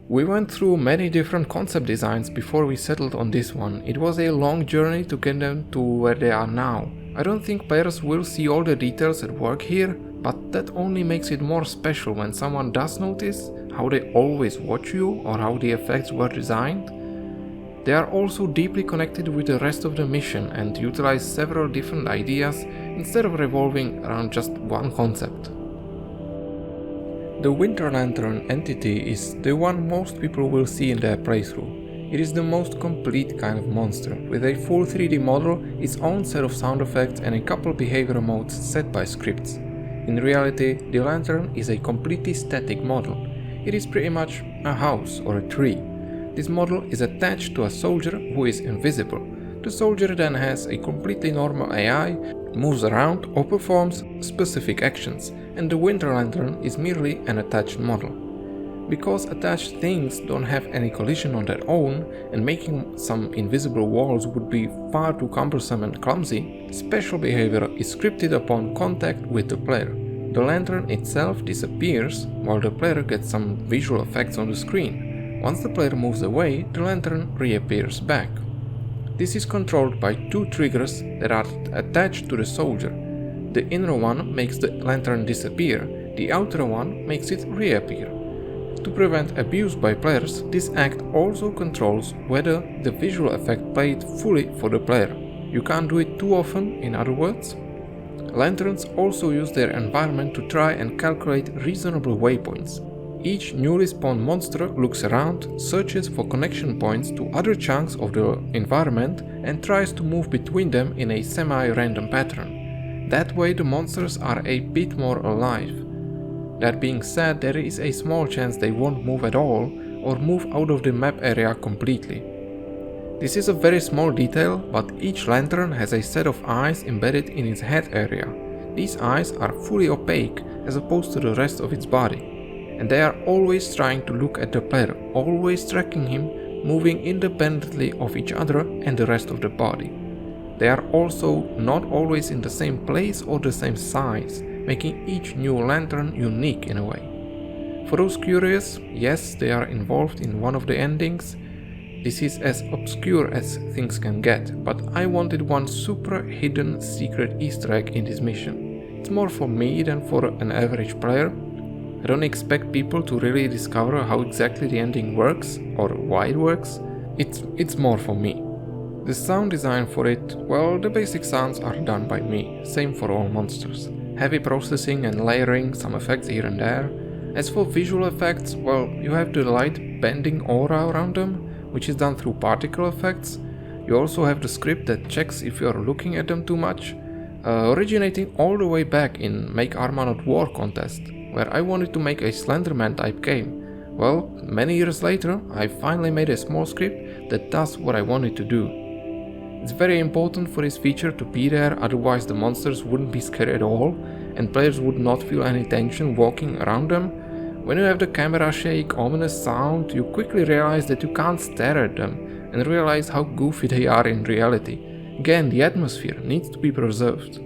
We went through many different concept designs before we settled on this one. It was a long journey to get them to where they are now. I don't think players will see all the details at work here, but that only makes it more special when someone does notice how they always watch you or how the effects were designed. They are also deeply connected with the rest of the mission and utilize several different ideas instead of revolving around just one concept. The Winter Lantern entity is the one most people will see in their playthrough. It is the most complete kind of monster, with a full 3D model, its own set of sound effects and a couple behavioral modes set by scripts. In reality, the Lantern is a completely static model. It is pretty much a house or a tree. This model is attached to a soldier who is invisible. The soldier then has a completely normal AI, moves around or performs specific actions, and the Winter Lantern is merely an attached model. Because attached things don't have any collision on their own, and making some invisible walls would be far too cumbersome and clumsy, special behavior is scripted upon contact with the player. The lantern itself disappears, while the player gets some visual effects on the screen. Once the player moves away, the lantern reappears back. This is controlled by two triggers that are attached to the soldier. The inner one makes the lantern disappear, the outer one makes it reappear. To prevent abuse by players, this act also controls whether the visual effect played fully for the player. You can't do it too often, in other words. Lanterns also use their environment to try and calculate reasonable waypoints. Each newly spawned monster looks around, searches for connection points to other chunks of the environment and tries to move between them in a semi-random pattern. That way the monsters are a bit more alive. That being said, there is a small chance they won't move at all or move out of the map area completely. This is a very small detail, but each lantern has a set of eyes embedded in its head area. These eyes are fully opaque as opposed to the rest of its body. And they are always trying to look at the player, always tracking him, moving independently of each other and the rest of the body. They are also not always in the same place or the same size, making each new lantern unique in a way. For those curious, yes, they are involved in one of the endings. This is as obscure as things can get, but I wanted one super hidden secret Easter egg in this mission. It's more for me than for an average player. I don't expect people to really discover how exactly the ending works or why it works. It's more for me. The sound design for it, well, the basic sounds are done by me, same for all monsters. Heavy processing and layering some effects here and there. As for visual effects, well, you have the light bending aura around them, which is done through particle effects. You also have the script that checks if you are looking at them too much, originating all the way back in Make Arma Not War contest, where I wanted to make a Slenderman type game. Well, many years later, I finally made a small script that does what I wanted to do. It's very important for this feature to be there, otherwise the monsters wouldn't be scared at all, and players would not feel any tension walking around them. When you have the camera shake, ominous sound, you quickly realize that you can't stare at them, and realize how goofy they are in reality. Again, the atmosphere needs to be preserved.